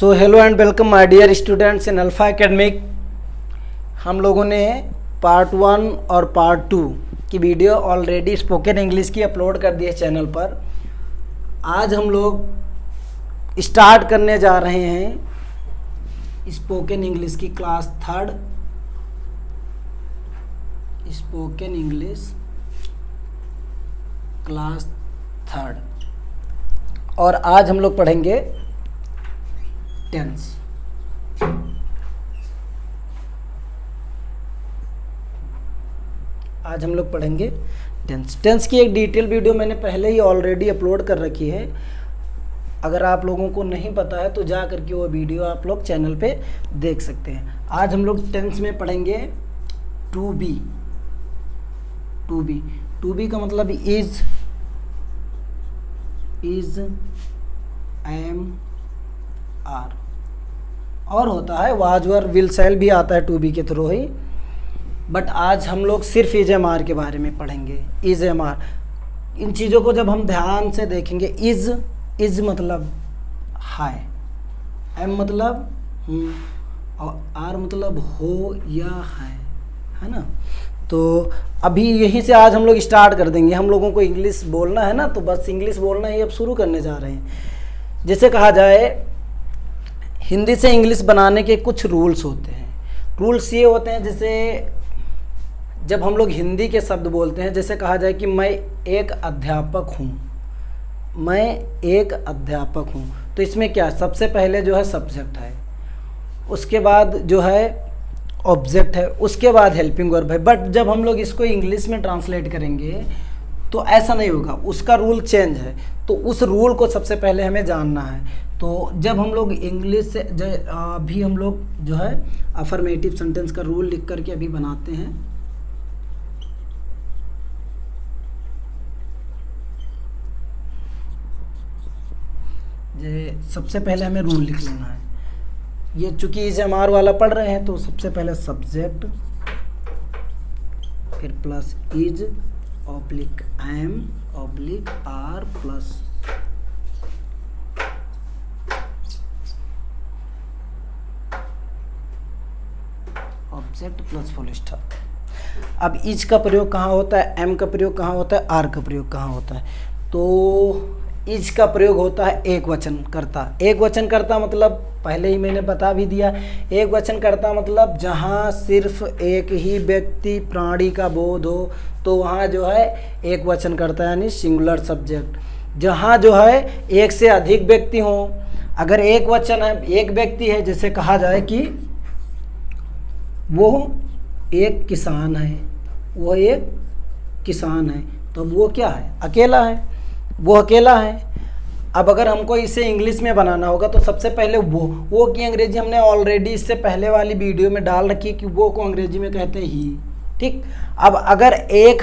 So hello and welcome my dear students in Alpha Academic. हम लोगों ने part 1 और पार्ट 2 की वीडियो ऑलरेडी स्पोकन इंग्लिश की अपलोड कर दी है चैनल पर। आज हम लोग स्टार्ट करने जा रहे हैं स्पोकन इंग्लिश की class 3rd spoken English class 3rd और आज हम लोग पढ़ेंगे टेंस। आज हम लोग पढ़ेंगे टेंस की एक डिटेल वीडियो मैंने पहले ही ऑलरेडी अपलोड कर रखी है। अगर आप लोगों को नहीं पता है तो जा करके वो वीडियो आप लोग चैनल पे देख सकते हैं। आज हम लोग टेंस में पढ़ेंगे टू बी। टू बी का मतलब इज, एम, आर और होता है वाज वर विल शैल भी आता है टू बी के थ्रू ही। बट आज हम लोग सिर्फ इज एम आर के बारे में पढ़ेंगे। इज एम आर, इन चीज़ों को जब हम ध्यान से देखेंगे, इज मतलब है, एम मतलब और आर मतलब हो या है ना। तो अभी यहीं से आज हम लोग स्टार्ट कर देंगे। हम लोगों को इंग्लिश बोलना है ना, तो बस इंग्लिश बोलना ही अब शुरू करने जा रहे हैं। जैसे कहा जाए, हिंदी से इंग्लिश बनाने के कुछ रूल्स होते हैं। रूल्स ये होते हैं, जैसे जब हम लोग हिंदी के शब्द बोलते हैं, जैसे कहा जाए कि मैं एक अध्यापक हूँ, मैं एक अध्यापक हूँ, तो इसमें क्या, सबसे पहले जो है सब्जेक्ट है, उसके बाद जो है ऑब्जेक्ट है, उसके बाद हेल्पिंग वर्ब है। बट जब हम लोग इसको इंग्लिश में ट्रांसलेट करेंगे तो ऐसा नहीं होगा, उसका रूल चेंज है। तो उस रूल को सबसे पहले हमें जानना है। तो जब हम लोग इंग्लिश से अभी हम लोग जो है अफर्मेटिव सेंटेंस का रूल लिख करके अभी बनाते हैं। सबसे पहले हमें रूल लिख लेना है। ये चूंकि इज एम आर वाला पढ़ रहे हैं, तो सबसे पहले सब्जेक्ट, फिर plus is oblique am oblique are plus object plus full stop. अब इज का प्रयोग कहाँ होता है, एम का प्रयोग कहाँ होता है, आर का प्रयोग कहाँ होता है। तो इज का प्रयोग होता है एक वचन करता। एक वचन करता मतलब पहले ही मैंने बता भी दिया, एक वचन करता मतलब जहाँ सिर्फ एक ही व्यक्ति प्राणी का बोध हो, तो वहाँ जो है एक वचन करता है, यानी सिंगुलर सब्जेक्ट। जहाँ जो है एक से अधिक व्यक्ति हो, अगर एक वचन है, एक व्यक्ति है, जैसे कहा जाए कि वो एक किसान है, वो एक किसान है, तो वो क्या है, अकेला है, वो अकेला है। अब अगर हमको इसे इंग्लिश में बनाना होगा तो सबसे पहले वो की अंग्रेजी हमने ऑलरेडी इससे पहले वाली वीडियो में डाल रखी कि वो को अंग्रेजी में कहते हैं ही। ठीक, अब अगर एक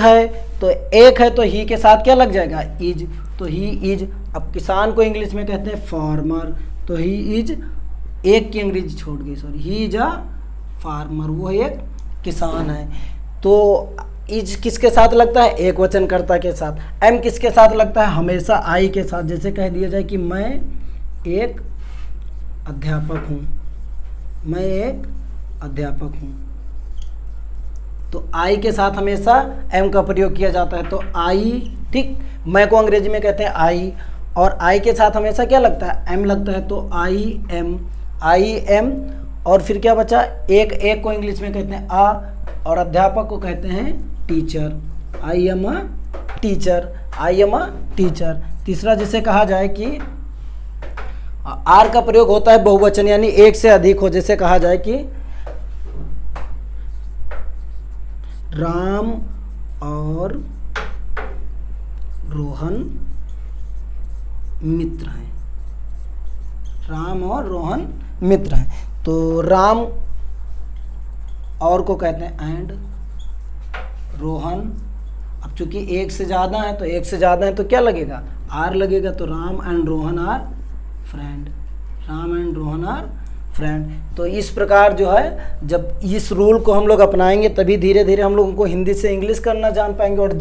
है तो ही के साथ क्या लग जाएगा, इज, तो ही इज। अब किसान को इंग्लिश में कहते हैं फार्मर, तो ही इज, एक की अंग्रेजी छोड़ गई, sorry, he is a farmer, वो एक किसान है। तो इज किसके साथ लगता है, एक वचनकर्ता के साथ। एम किसके साथ लगता है, हमेशा आई के साथ। जैसे कह दिया जाए कि मैं एक अध्यापक हूँ, मैं एक अध्यापक हूँ, तो आई के साथ हमेशा एम का प्रयोग किया जाता है। तो आई, ठीक, मैं को अंग्रेजी में कहते हैं आई, और आई के साथ हमेशा क्या लगता है, एम लगता है, तो आई एम। और फिर क्या बचा, एक को इंग्लिश में कहते हैं आ, और अध्यापक को कहते हैं teacher, I am a teacher, I am a teacher. तीसरा जैसे कहा जाए कि आर का प्रयोग होता है बहुवचन, यानी एक से अधिक हो। जैसे कहा जाए कि राम और रोहन मित्र हैं, राम और रोहन मित्र हैं, तो राम और को कहते हैं एंड, रोहन, अब चूंकि एक से ज़्यादा है, तो एक से ज़्यादा है तो क्या लगेगा, आर लगेगा, तो Ram and Rohan are friend, Ram and Rohan are friend. तो इस प्रकार जो है, जब इस रूल को हम लोग अपनाएंगे तभी धीरे धीरे हम लोगों को हिंदी से इंग्लिश करना जान पाएंगे। और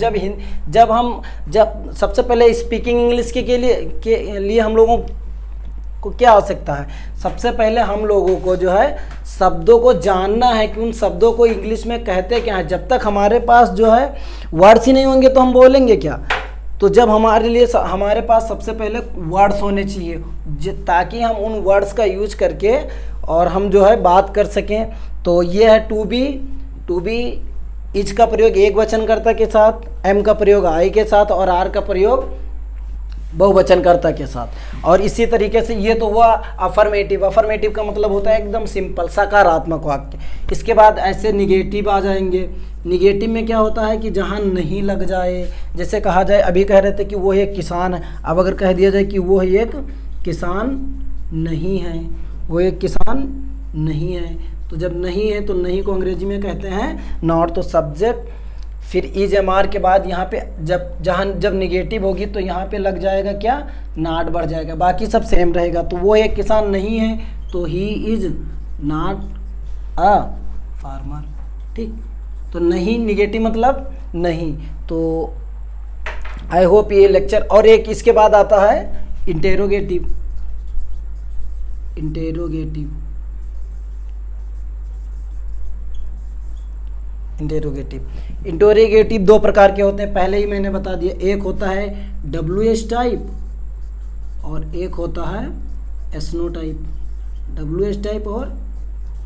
जब सबसे पहले स्पीकिंग इंग्लिश के लिए हम लोगों को क्या आवश्यकता है? सबसे पहले हम लोगों को जो है शब्दों को जानना है कि उन शब्दों को इंग्लिश में कहते क्या है। जब तक हमारे पास जो है वर्ड्स ही नहीं होंगे तो हम बोलेंगे क्या? तो जब हमारे पास सबसे पहले वर्ड्स होने चाहिए ताकि हम उन वर्ड्स का यूज करके और हम जो है बात कर सकें। तो ये है टू बी इज का प्रयोग एक वचनकर्ता के साथ, एम का प्रयोग आई के साथ और आर का प्रयोग बहुवचनकर्ता के साथ। और इसी तरीके से ये तो हुआ अफर्मेटिव का मतलब होता है एकदम सिंपल सकारात्मक वाक्य। इसके बाद ऐसे निगेटिव आ जाएंगे। निगेटिव में क्या होता है कि जहाँ नहीं लग जाए, जैसे कहा जाए अभी कह रहे थे कि वो एक किसान है, अब अगर कह दिया जाए कि वो एक किसान नहीं है, वो एक किसान नहीं है, तो जब नहीं है तो नहीं को अंग्रेजी में कहते हैं नॉट। तो सब्जेक्ट फिर इज एम आर के बाद यहाँ पे जब निगेटिव होगी तो यहाँ पे लग जाएगा क्या? नॉट बढ़ जाएगा, बाकी सब सेम रहेगा। तो वो एक किसान नहीं है तो he is not a farmer. ठीक, तो नहीं निगेटिव मतलब नहीं। तो आई होप ये लेक्चर। और एक इसके बाद आता है इंटेरोगेटिव। इंटेरोगेटिव दो प्रकार के होते हैं, पहले ही मैंने बता दिया। एक होता है WH टाइप और एक होता है SNO टाइप। WH टाइप और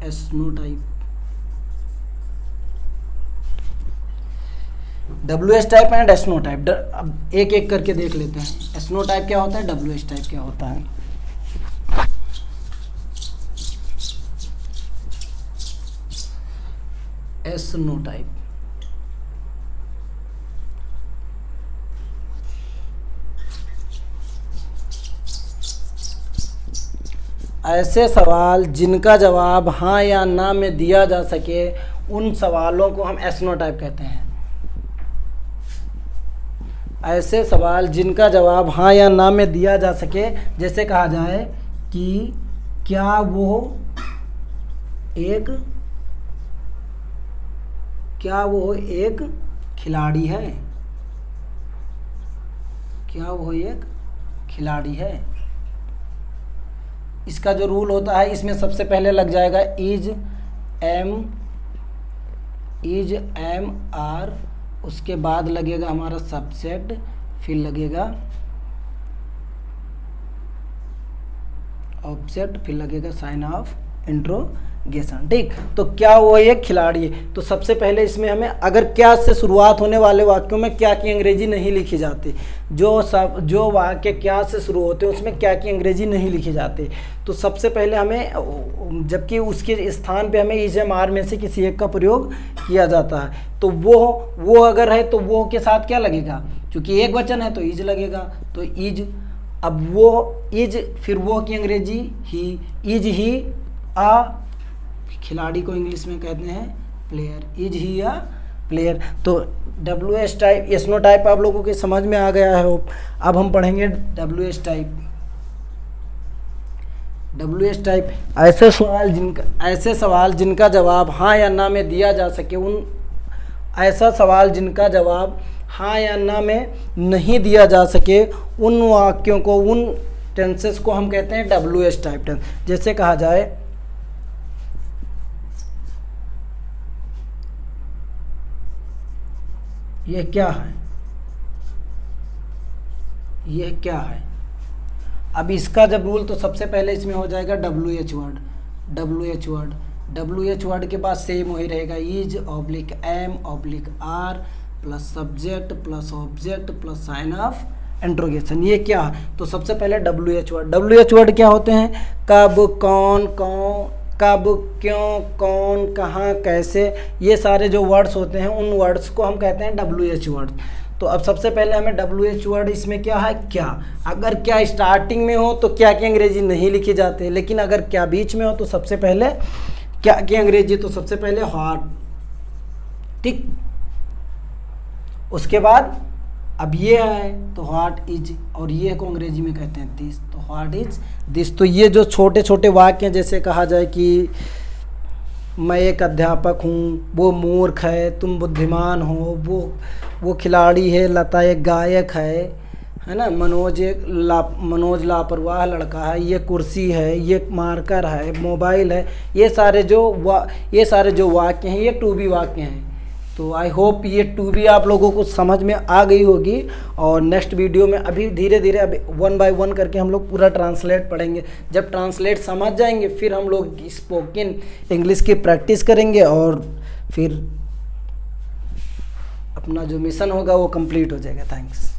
SNO type. WH type and SNO type. अब एक एक करके देख लेते हैं। SNO टाइप क्या होता है, WH टाइप क्या होता है। SNO टाइप ऐसे सवाल जिनका जवाब हाँ या ना में दिया जा सके, उन सवालों को हम SNO टाइप कहते हैं। ऐसे सवाल जिनका जवाब हाँ या ना में दिया जा सके, जैसे कहा जाए कि क्या वो एक खिलाड़ी है? क्या वो एक खिलाड़ी है? इसका जो रूल होता है, इसमें सबसे पहले लग जाएगा इज एम आर, उसके बाद लगेगा हमारा सब्जेक्ट, फिर लगेगा ऑब्जेक्ट, फिर लगेगा साइन ऑफ इंट्रोगेशन। ठीक, तो क्या वो एक खिलाड़ी है? तो सबसे पहले इसमें हमें अगर क्या से शुरुआत होने वाले वाक्यों में क्या की अंग्रेजी नहीं लिखी जाती, जो वाक्य क्या से शुरू होते हैं उसमें क्या की अंग्रेजी नहीं लिखी जाती। तो सबसे पहले हमें, जबकि उसके स्थान पे हमें इज एम आर में से किसी एक का प्रयोग किया जाता है, तो वो अगर है तो वो के साथ क्या लगेगा? क्योंकि एक वचन है तो इज लगेगा, तो इज। अब वो इज, फिर वो की अंग्रेजी ही, इज ही आ खिलाड़ी को इंग्लिश में कहते हैं player, is he a player. तो WH टाइप SNO टाइप आप लोगों के समझ में आ गया है होप। अब हम पढ़ेंगे WH टाइप। WH टाइप ऐसे सवाल जिनका जवाब हाँ या ना में दिया जा सके, ऐसा सवाल जिनका जवाब हाँ या ना में नहीं दिया जा सके, उन वाक्यों को, उन टेंसेस को हम कहते हैं WH टाइप टेंस। जैसे कहा जाए यह क्या है, यह क्या है। अब इसका जब रूल, तो सबसे पहले इसमें हो जाएगा WH वर्ड। WH वर्ड के बाद सेम वही रहेगा, is oblique am oblique are plus subject plus object plus sign of interrogation. ये क्या है? तो सबसे पहले WH वर्ड क्या होते हैं? कब, कौन, कब, क्यों, कौन, कहाँ, कैसे, ये सारे जो वर्ड्स होते हैं उन वर्ड्स को हम कहते हैं WH वर्ड। तो अब सबसे पहले हमें WH वर्ड, इसमें क्या है? क्या। अगर क्या स्टार्टिंग में हो तो क्या की अंग्रेजी नहीं लिखी जाती, लेकिन अगर क्या बीच में हो तो सबसे पहले क्या की अंग्रेजी, तो सबसे पहले व्हाट। ठीक, उसके बाद अब ये है तो व्हाट इज, और ये को अंग्रेजी में कहते हैं दिस, तो व्हाट इज दिस। तो ये जो छोटे छोटे वाक्य हैं, जैसे कहा जाए कि मैं एक अध्यापक हूँ, वो मूर्ख है, तुम बुद्धिमान हो, वो खिलाड़ी है, लता एक गायक है, है ना। मनोज लापरवाह लड़का है, ये कुर्सी है, ये मार्कर है, मोबाइल है, ये सारे जो वाक्य हैं ये टू बी वाक्य हैं। तो आई होप ये टू बी आप लोगों को समझ में आ गई होगी। और नेक्स्ट वीडियो में अभी धीरे धीरे अभी 1 बाय 1 करके हम लोग पूरा ट्रांसलेट पढ़ेंगे। जब ट्रांसलेट समझ जाएंगे फिर हम लोग स्पोकन इंग्लिश की प्रैक्टिस करेंगे और फिर अपना जो मिशन होगा वो कंप्लीट हो जाएगा। थैंक्स।